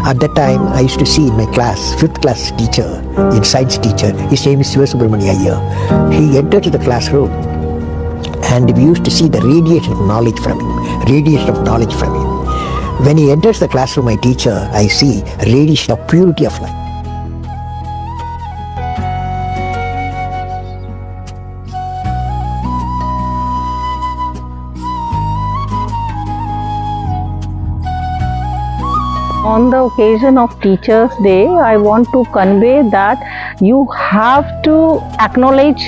At that time, I used to see in my class, 5th class teacher, in science teacher, his name is Siva Subramania Iyer. He entered to the classroom and we used to see the radiation of knowledge from him. When he enters the classroom, my teacher, I see radiation of purity of life. On the occasion of Teachers' Day, I want to convey that you have to acknowledge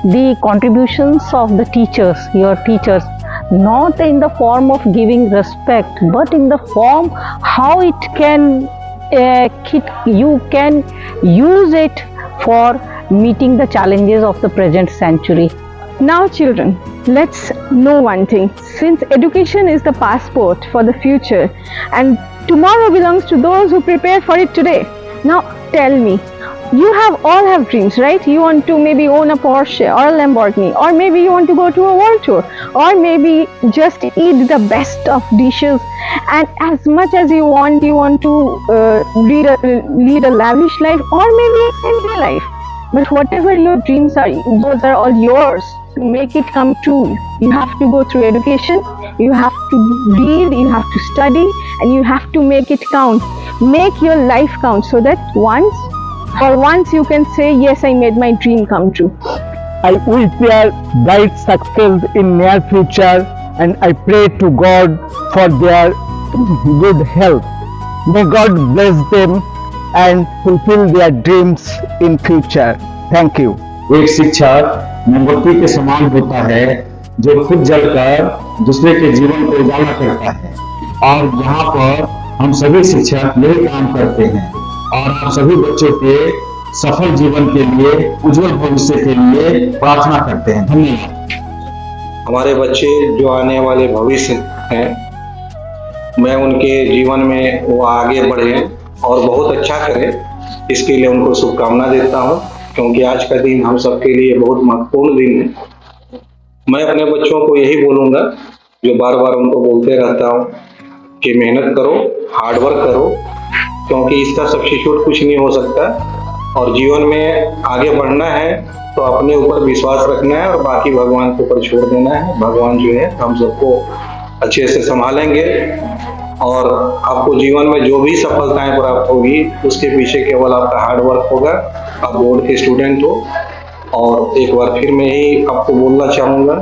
the contributions of the teachers, your teachers, not in the form of giving respect, but in the form how it can, you can use it for meeting the challenges of the present century. Now children, let's know one thing. Since education is the passport for the future and tomorrow belongs to those who prepare for it today. Now tell me, you all have dreams, right? You want to maybe own a Porsche or a Lamborghini, or maybe you want to go to a world tour, or maybe just eat the best of dishes, and as much as you want to lead a lavish life, or maybe a simple life. But whatever your dreams are, those are all yours. To make it come true, you have to go through education, you have to read, you have to study, and you have to make it count. Make your life count so that once you can say, yes, I made my dream come true. I wish their bright success in near future, and I pray to God for their good health. May God bless them and fulfill their dreams in future. Thank you. एक शिक्षक मोमबत्ती के समान होता है जो खुद जलकर दूसरे के जीवन को उजाला करता है, और यहाँ पर हम सभी शिक्षक यही काम करते हैं और हम सभी बच्चों के सफल जीवन के लिए, उज्जवल भविष्य के लिए प्रार्थना करते हैं। धन्यवाद। हमारे बच्चे जो आने वाले भविष्य हैं, मैं उनके जीवन में वो आगे बढ़े और बहुत अच्छा करें, इसके लिए उनको शुभकामना देता हूँ, क्योंकि आज का दिन हम सबके लिए बहुत महत्वपूर्ण दिन है। मैं अपने बच्चों को यही बोलूँगा, जो बार बार उनको बोलते रहता हूँ, कि मेहनत करो, हार्ड वर्क करो, क्योंकि इसका सब्स्टिट्यूट कुछ नहीं हो सकता, और जीवन में आगे बढ़ना है तो अपने ऊपर विश्वास रखना है और बाकी भगवान के ऊपर छोड़ देना है। भगवान जो है हम सबको अच्छे से संभालेंगे, और आपको जीवन में जो भी सफलताएं प्राप्त होगी उसके पीछे केवल आपका हार्ड वर्क होगा। आप बोर्ड के स्टूडेंट हो, और एक बार फिर मैं ही आपको बोलना चाहूँगा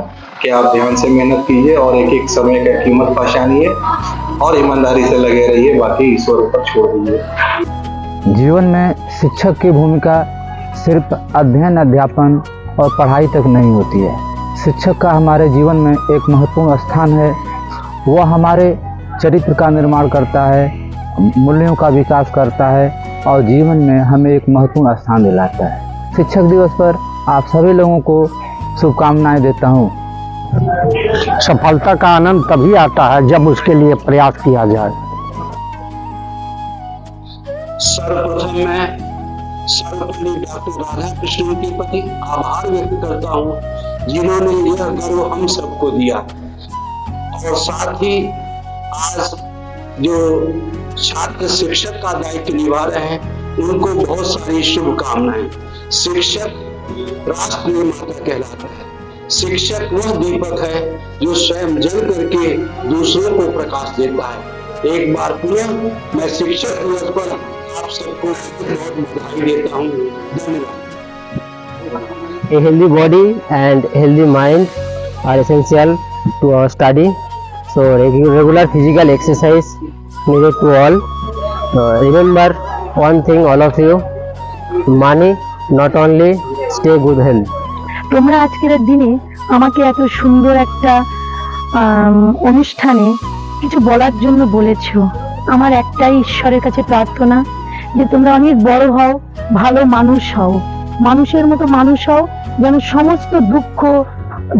कि आप ध्यान से मेहनत कीजिए और एक एक समय का कीमत पहचानिए और ईमानदारी से लगे रहिए, बाकी ईश्वर ऊपर छोड़ दीजिए। जीवन में शिक्षक की भूमिका सिर्फ अध्ययन, अध्यापन और पढ़ाई तक नहीं होती है। शिक्षक का हमारे जीवन में एक महत्वपूर्ण स्थान है। वह हमारे चरित्र का निर्माण करता है, मूल्यों का विकास करता है और जीवन में हमें एक महत्वपूर्ण स्थान दिलाता है। शिक्षक दिवस पर आप सभी लोगों को शुभकामनाएं देता हूँ। सफलता का आनंद तभी आता है जब उसके लिए प्रयास किया जाए। सर्वप्रथम मैं सर्वपल्ली डॉक्टर राधा कृष्णन के प्रति आभार व्यक्त करता हूँ, जिन्होंने यह गर्व हम सबको दिया, और साथ ही आज जो छात्र शिक्षक का दायित्व निभा रहे हैं उनको बहुत सारी शुभकामनाएं। शिक्षक राष्ट्र निर्माता कहलाता है। शिक्षक वह दीपक है जो स्वयं जल करके दूसरों को प्रकाश देता है। एक बार पुनः मैं शिक्षक दिवस पर आप सबको बहुत बधाई देता हूँ। धन्यवाद। A healthy body and healthy mind are essential to our study. So regular physical exercise needed to all. Remember one thing, all of you, money not only, stay good health. তোমরা আজকের দিনে আমাকে এত সুন্দর একটা অনুষ্ঠানে কিছু বলার জন্য বলেছো। আমার একটাই ঈশ্বরের কাছে প্রার্থনা যে তোমরা অনেক বড় হও, ভালো মানুষ হও, মানুষের মতো মানুষ হও, যেন সমস্ত দুঃখ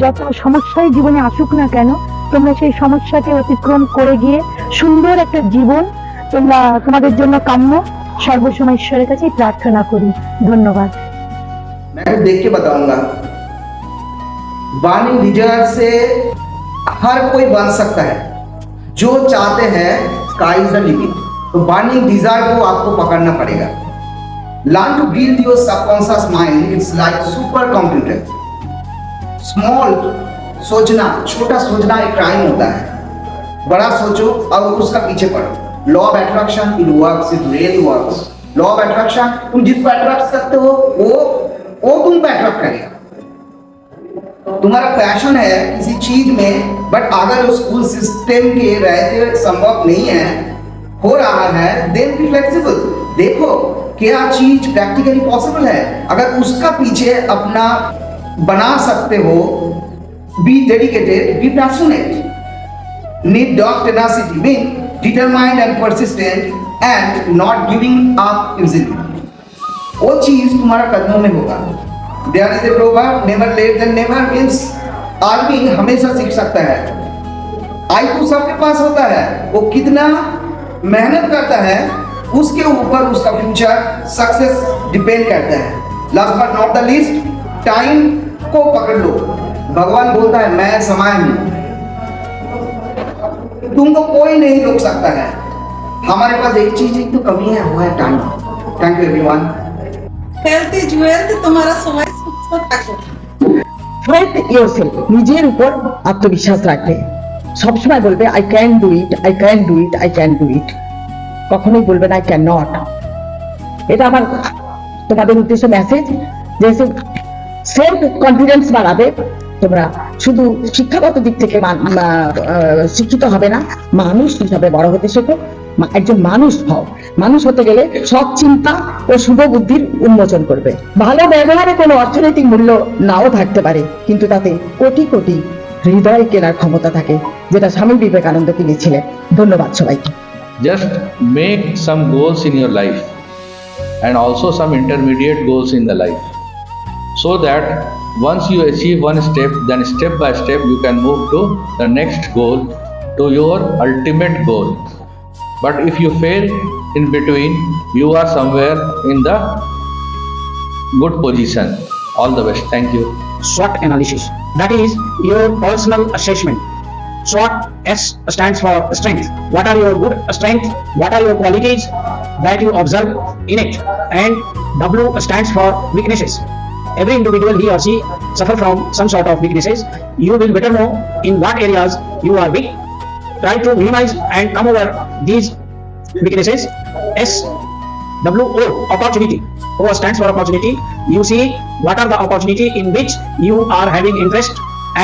যত সমস্যাই জীবনে আসুক না কেন তোমরা সেই সমস্যাকে অতিক্রম করে গিয়ে সুন্দর একটা জীবন তোমাদের জন্য কাম্য। সর্বসময় ঈশ্বরের কাছে প্রার্থনা করি। ধন্যবাদ। मैं देख के बताऊंगा, बर्निंग डिजायर से हर कोई बन सकता है। जो चाहते हैं, स्काई इज द लिमिट। तो बर्निंग डिजायर को आपको पकड़ना पड़ेगा। Learn to build your subconscious mind, it's like super computer. Small सोचना, छोटा सोचना एक क्राइम होता है। बड़ा सोचो और उसका पीछे पढ़ो। Law of attraction, it works, it really works. Law of attraction, तुम जिसको अट्रैक्ट करते हो वो तुमको अट्रैक्ट करेगा। तुम्हारा पैशन है किसी चीज में, बट अगर उस स्कूल सिस्टम के रहते संभव नहीं है, हो रहा है, देन बी फ्लेक्सिबल। देखो क्या चीज प्रैक्टिकली पॉसिबल है, अगर उसका पीछे अपना बना सकते हो। Be dedicated, be passionate, need dog tenacity, being determined and persistent and not giving up easily. वो चीज तुम्हारा कदमों में होगा। There is a proverb, never late than never, means आदमी हमेशा सीख सकता है। IQ सबके पास होता है, वो कितना मेहनत करता है उसके ऊपर उसका फ्यूचर सक्सेस डिपेंड करता है। Last but not the least, time को पकड़ लो। भगवान बोलता है मैं समय हूं, तुमको कोई नहीं रोक सकता है। हमारे पास एक चीज की तो कमी है, वो है time. Thank you everyone. Health is wealth, তোমার সময় সুস্থ থাকো। ট্রাস্ট ইয়োরসেলফ, নিজের উপর আত্মবিশ্বাস রাখবে। সবসময় বলবে I can do it, I can do it, I can do it. কখনোই বলবে না আই ক্যান নট। এটা আমার তোমাদের উদ্দেশ্যে মেসেজ, যে সেলফ কনফিডেন্স বাড়াবে। তোমরা শুধু শিক্ষাগত দিক থেকে শিক্ষিত হবে না, মানুষ হিসাবে বড় হতে শেখো। একজন মানুষ হও। মানুষ হতে গেলে সৎ চিন্তা ও শুভ বুদ্ধির উন্মোচন করবে। ভালো ব্যবহারে কোনো অর্থনৈতিক মূল্য নাও থাকতে পারে, কিন্তু তাতে কোটি কোটি হৃদয় কেনার ক্ষমতা থাকে, যেটা স্বামী বিবেকানন্দ কিনেছিলেন। ধন্যবাদ সবাইকে। Just make some goals in your life and also some intermediate goals in the life, so that once you achieve one step, then step by step you can move to the next goal, to your ultimate goal. But if you fail in between, you are somewhere in the good position. All the best. Thank you. SWOT analysis, that is your personal assessment. SWOT, S stands for strength. What are your good strengths? What are your qualities that you observe in it? And W stands for weaknesses. Every individual, he or she, suffer from some sort of weaknesses. You will better know in what areas you are weak. Try to minimize and come over these weaknesses. S, W, O, opportunity. O stands for opportunity. You see what are the opportunity in which you are having interest,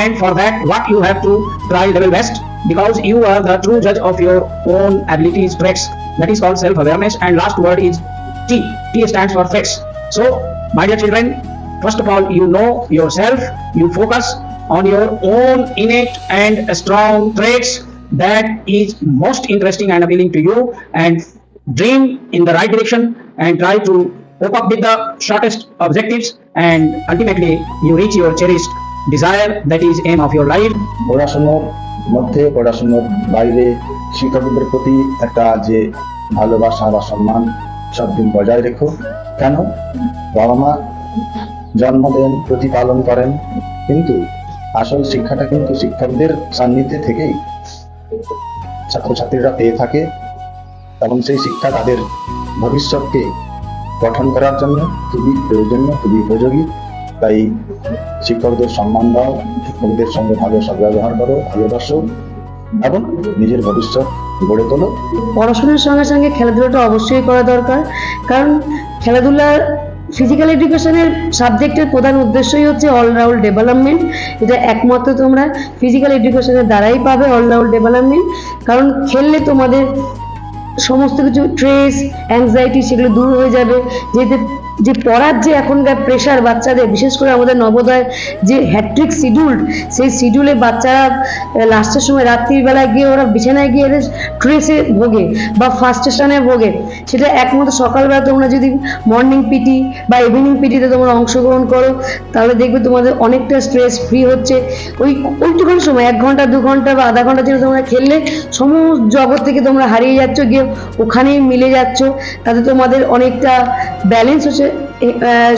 and for that what you have to try level best, because you are the true judge of your own abilities, traits. That is called self-awareness. And last word is T. T stands for threats. So, my dear children, first of all, you know yourself. You focus on your own innate and strong traits that is most interesting and appealing to you, and dream in the right direction and try to cope up with the shortest objectives, and ultimately you reach your cherished desire, that is aim of your life. পড়াশোনার মধ্যে, পড়াশোনার বাইরে শিক্ষকদের প্রতি একটা যে ভালোবাসা বা সম্মান সব দিন বজায় রেখো। কেন? বাবা মা জন্ম দেন, প্রতিপালন করেন, কিন্তু আসল শিক্ষাটা কিন্তু শিক্ষকদের সান্নিধ্যে থেকেই ছাত্রছাত্রীরা পেয়ে থাকে, এবং সেই শিক্ষা তাদের ভবিষ্যৎকে গঠন করার জন্য খুবই প্রয়োজনীয়, খুবই উপযোগী। তাই শিক্ষকদের সম্মান দাও, শিক্ষকদের সঙ্গে ভালো সদ্ব্যবহার করো, ভালোবাসো এবং নিজের ভবিষ্যৎ গড়ে তোলো। পড়াশোনার সঙ্গে সঙ্গে খেলাধুলাটা অবশ্যই করা দরকার, কারণ খেলাধুলার ফিজিক্যাল এডুকেশনের সাবজেক্টের প্রধান উদ্দেশ্যই হচ্ছে অলরাউন্ড ডেভেলপমেন্ট। এটা একমাত্র তোমরা ফিজিক্যাল এডুকেশনের দ্বারাই পাবে অলরাউন্ড ডেভেলপমেন্ট, কারণ খেললে তোমাদের সমস্ত কিছু স্ট্রেস, অ্যাংজাইটি সেগুলো দূর হয়ে যাবে। যে পড়ার যে এখনকার প্রেশার বাচ্চাদের, বিশেষ করে আমাদের নবোদয় যে হ্যাট্রিক শিডিউল, সেই শিডিউলে বাচ্চারা লাস্টের সময় রাত্রিবেলায় গিয়ে ওরা বিছানায় গিয়ে স্ট্রেসে ভোগে বা ফার্স্টেশনে ভোগে। সেটা একমাত্র সকালবেলা তোমরা যদি মর্নিং পিটি বা ইভিনিং পিটিতে তোমরা অংশগ্রহণ করো, তাহলে দেখবে তোমাদের অনেকটা স্ট্রেস ফ্রি হচ্ছে। ওইটুখানি সময় 1 ঘন্টা 2 ঘন্টা বা আধা ঘন্টা জন্য তোমরা খেললে সমস্ত জগৎ থেকে তোমরা হারিয়ে যাচ্ছ, গিয়ে ওখানেই মিলে যাচ্ছ। তাতে তোমাদের অনেকটা ব্যালেন্স হচ্ছে,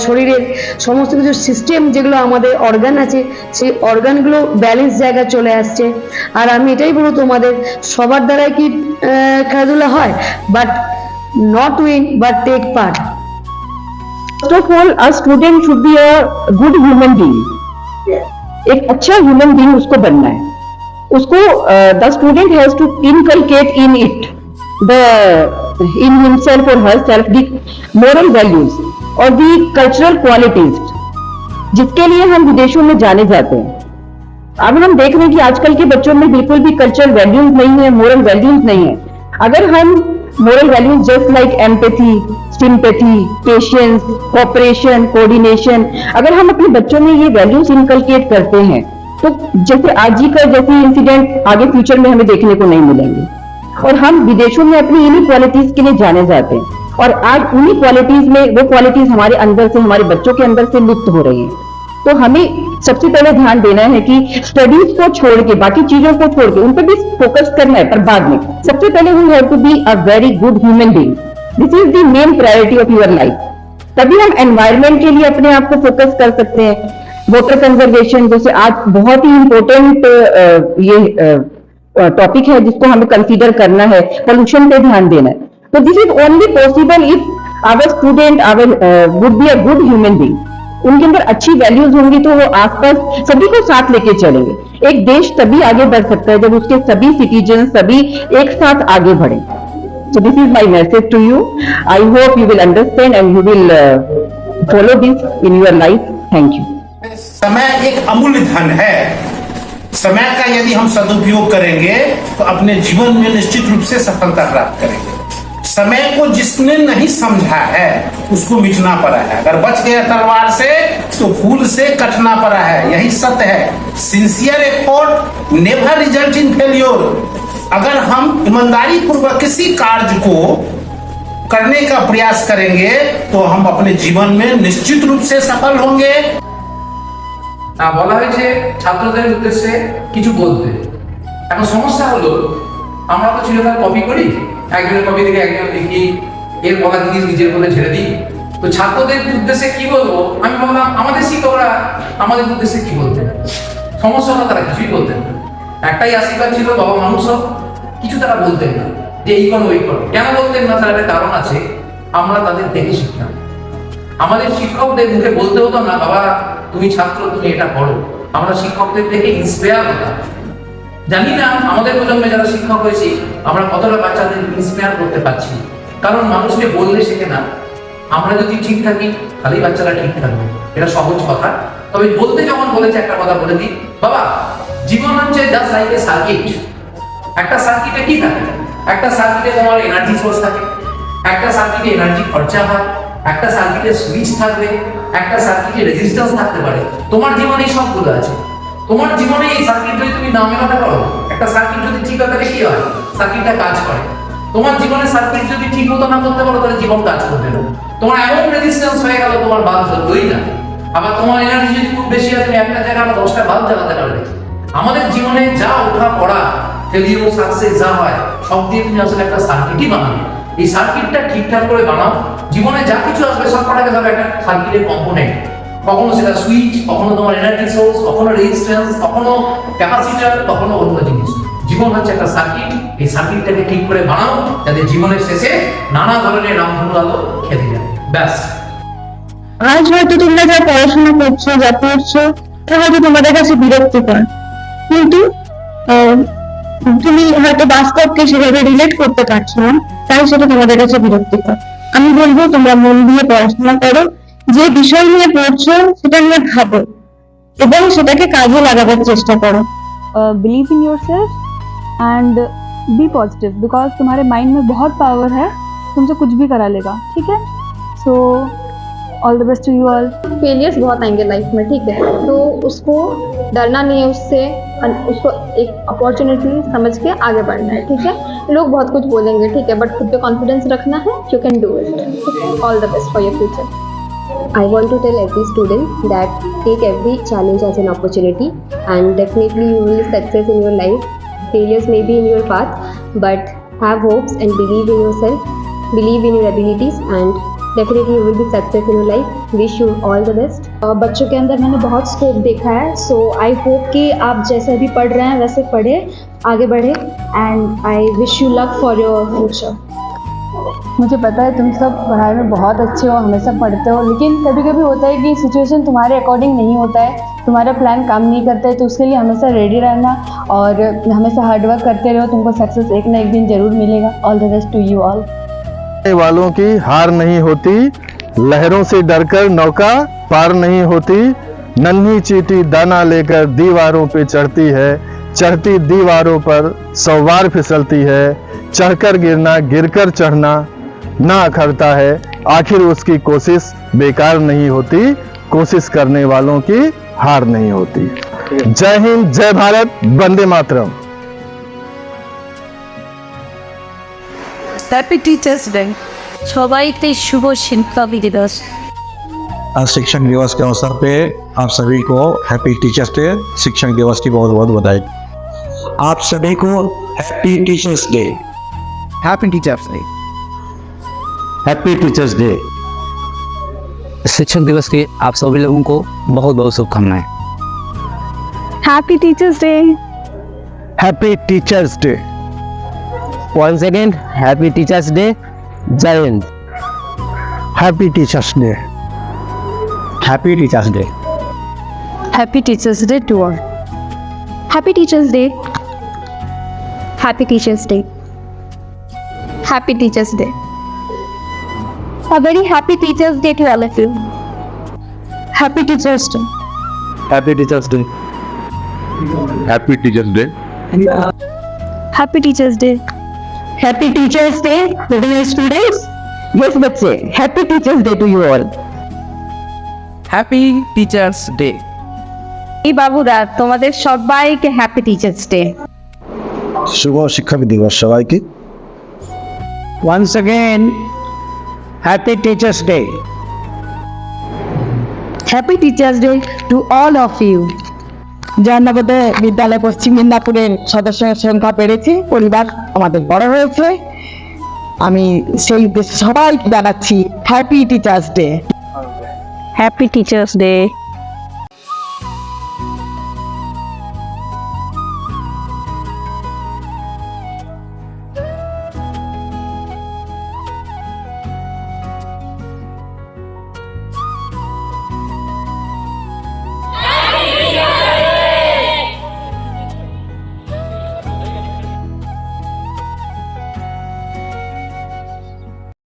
শরীরের সমস্ত কিছু সিস্টেম যেগুলো আমাদের অর্গান আছে সেই অর্গানগুলো ব্যালেন্স জায়গায় চলে আসছে। আর আমি এটাই বলবো তোমাদের সবার দ্বারাই কি খেলাধুলা হয়, but not win but take part. First of all, a student should be a good human being. एक अच्छा ह्यूमन बीइंग उसको बनना है। उसको the student has to inculcate in it in himself or herself the moral values और the cultural qualities जिसके लिए हम विदेशों में जाने जाते हैं। अब हम देख रहे हैं कि आजकल के बच्चों में बिल्कुल भी कल्चरल वैल्यूज नहीं है, मोरल वैल्यूज नहीं है। अगर हम moral values just like empathy, sympathy, patience, cooperation, coordination, अगर हम अपने बच्चों में ये वैल्यूज इनकलकेट करते हैं तो जैसे आज ही का जैसे इंसिडेंट आगे फ्यूचर में हमें देखने को नहीं मिलेंगे। और हम विदेशों में अपनी इन्हीं क्वालिटीज के लिए जाने जाते हैं और आज उन्हीं क्वालिटीज में वो क्वालिटीज हमारे अंदर से, हमारे बच्चों के अंदर से लुप्त हो रही हैं। तो हमें सबसे पहले ध्यान देना है कि स्टडीज को छोड़ के, बाकी चीजों को छोड़ के उन पर भी फोकस करना है, पर बाद में सबसे पहले we have to be a very good human being. This is the main priority of your life. तभी हम एनवायरमेंट के लिए अपने आप को फोकस कर सकते हैं। वाटर कंजर्वेशन जैसे आज बहुत ही इंपॉर्टेंट ये टॉपिक है जिसको हमें कंसीडर करना है, पोल्यूशन पे ध्यान देना है। तो this is only possible if our student would be a good human being. उनके अंदर अच्छी वैल्यूज होंगी तो वो आसपास सभी को साथ लेके चलेंगे। एक देश तभी आगे बढ़ सकता है जब उसके सभी सिटीजन सभी एक साथ आगे बढ़े। So this is my message to you. I hope you will understand and you will follow this in your life. Thank you. समय एक अमूल्य धन है। समय का यदि हम सदुपयोग करेंगे तो अपने जीवन में निश्चित रूप से सफलता प्राप्त करेंगे। समय को जिसने नहीं समझा है उसको मिटना पड़ा है। अगर बच गया तलवार से तो फूल से कटना पड़ा है, यही सत्य है। Sincere effort never result in failure. अगर हम ईमानदारी पूर्वक किसी कार्य को करने का प्रयास करेंगे तो हम अपने जीवन में निश्चित रूप से सफल होंगे। বলা হয়েছে ছাত্রদের উদ্দেশ্যে কিছু বলতে। এখন সমস্যা হলো আমরা তো চিরকাল কপি করি, একজনের কপি থেকে একজন লিখি, এর বলা জিনিস নিজের বলে ছেড়ে দিই। তো ছাত্রদের উদ্দেশ্যে কি বলবো, আমি বললাম আমাদের শিক্ষকরা আমাদের উদ্দেশ্যে কি বলতেন। সমস্যা হলো তারা কিছুই বলতেন না। একটাই আশীর্বাদ ছিল বাবা মানুষ হোক, কিছু তারা বলতেন না যে এই করো ওই করো। কেন বলতেন না তার একটা কারণ আছে, আমরা তাদের দেখে শিখতাম। আমাদের শিক্ষকদের মুখে বলতে হতো না বাবা তুমি ছাত্র তুমি এটা করো, আমরা শিক্ষকদের দেখে ইন্সপায়ার হতাম। জানি না আমাদের প্রজন্মে যারা শিক্ষক হয়েছি আমরা কতটা বাচ্চাদের ইন্সপায়ার করতে পারছি, কারণ মানুষকে বললে শেখে না। আমরা যদি ঠিক থাকি তাহলেই বাচ্চারা ঠিক থাকবে, এটা সহজ কথা। তবে বলতে যখন বলেছে একটা কথা বলে দিই, বাবা জীবন হচ্ছে জাস্ট লাইক এ সার্কিট। একটা সার্কিটে কি থাকে, একটা সার্কিটে তোমার এনার্জি সোর্স থাকে, একটা সার্কিটে এনার্জি খরচা হয়, একটা সার্কিটে সুইচ থাকবে, একটা সার্কিটে রেজিস্ট্যান্স থাকতে পারে। তোমার জীবনে সবগুলো আছে। তোমার জীবনে এই সার্কিট যদি তুমি না মেলাতে পারো, একটা সার্কিট যদি ঠিক হয় তাহলে কি হয়, সার্কিটটা কাজ করে। তোমার জীবনে সার্কিট যদি ঠিক মতো না করতে পারো তাহলে জীবন কাজ করবে না। তোমার এমন রেজিস্ট্যান্স হয়ে গেল তোমার বাল্ব জ্বলবেই না। আবার তোমার এনার্জি যদি খুব বেশি হয় তুমি একটা জায়গায় 10টা বাল্ব জ্বালাতে পারবে। আমাদের জীবনে যা ওঠা পড়া ফেলিওর সাকসেস যা হয় সব দিয়ে তুমি আসলে একটা সার্কিটই বানাবে। এই সার্কিটটা ঠিকঠাক করে বানাও, জীবনে যা কিছু আসবে সব কটাকে ধরো একটা সার্কিটের কম্পোনেন্ট। কখনো সেটা সুইচ, কখনো তোমার এনার্জি সোর্স, কখনো রেজিস্ট্যান্স, কখনো ক্যাপাসিটর, কখনো অন্য জিনিস। জীবন হচ্ছে একটা সার্কিট, এই সার্কিটটাকে ঠিক করে বানাও যাতে জীবনের শেষে নানা ধরনের রামধনু আলো খেতে যায়। ব্যাস। আজ হয়তো তোমরা যা পড়াশোনা করছো, যা পড়ছো তা হয়তো তোমাদের কাছে বিরক্তিকর, কিন্তু তুমি হয়তো বাস্তবকে সেভাবে রিলেট করতে পারছো না, তাই সেটা তোমাদের কাছে বিরক্তিকর। আমি বলবো তোমরা মন দিয়ে পড়াশোনা করো, যে বিষয় নিয়ে পড়ছো সেটা নিয়ে ভাবো এবং সেটাকে কাজে লাগাবার চেষ্টা করো। Believe in yourself and be positive, because तुम्हारे माइंड में बहुत पावर है, तुमसे कुछ भी करा लेगा। ठीक है, so all the best to you all. Failures बहुत आएंगे लाइफ में, ठीक है, तो उसको डरना नहीं है, उससे उसको एक अपॉर्चुनिटी समझ के आगे बढ़ना है। ठीक है, लोग बहुत कुछ बोलेंगे, ठीक है, बट खुद पे कॉन्फिडेंस रखना है, you can do it. All the best for your future. I want to tell every student that take every challenge as an opportunity and definitely you will success in your life. Failures may be in your path, but have hopes and believe in yourself, believe in your abilities and definitely you will be success in your life. Wish you all the best. बच्चों के अंदर मैंने बहुत scope देखा है, सो I hope कि आप जैसे अभी पढ़ रहे हैं वैसे पढ़े, आगे बढ़े, and I wish you luck for your future. मुझे पता है तुम सब पढ़ाई में बहुत अच्छे हो, हमेशा पढ़ते हो, लेकिन कभी कभी होता है कि सिचुएशन तुम्हारे अकॉर्डिंग नहीं होता है, तुम्हारा प्लान काम नहीं करता है, तो उसके लिए हमेशा रेडी रहना और हमेशा हार्डवर्क करते रहो, तुमको सक्सेस एक ना एक दिन जरूर मिलेगा। All the best to you all. वालों की हार नहीं होती, लहरों से डरकर नौका पार नहीं होती, नन्ही चींटी दाना लेकर दीवारों पे चढ़ती है, चढ़ती दीवारों पर 100 बार फिसलती है, चढ़कर गिरना गिरकर चढ़ना ना अखरता है, आखिर उसकी कोशिश बेकार नहीं होती, कोशिश करने वालों की हार नहीं होती। जय हिंद, जय भारत, वंदे मातरम। Happy Teachers' Day. सबाइके शुभ शिक्षक दिवस। आज शिक्षक दिवस के अवसर पे आप सभी को हैप्पी टीचर्स डे, शिक्षक दिवस की बहुत बहुत बधाई। आप सभी को happy Teachers' Day. Happy Teachers' Day. Happy Teachers' day. शिक्षक दिवस की आप सभी लोगों को बहुत बहुत शुभकामनाएं। Happy Teachers' Day. Happy Teachers' day. Once again, happy Teachers Day. Jai Hind. Happy Teachers' Day. Happy Teachers' Day. Happy Teachers Day to all. Happy Teachers Day. Happy Teachers Day. Happy Teachers Day. A very happy Teachers Day to all of you. Happy Teachers Day. Happy Teachers' Day. Happy Teachers' Day. Happy Teachers Day. Happy Teachers' Day students. Yes बच्चे, happy Teachers' Day to you all. Happy Teachers' Day. এই বাবুরা তোমাদের সবাইকে happy Teachers' day. शुभ शिक्षक दिवस सबाई की। Once again, happy Teachers Day. Happy Teachers' Day to all of you. জাহানগরে বিদ্যালয় পশ্চিম মেদিনীপুরের সদস্যের সংখ্যা বেড়েছে, পরিবার আমাদের বড় হয়েছে, আমি সেই উদ্দেশ্যে সবাইকে জানাচ্ছি happy Teachers' day. Happy Teachers Day.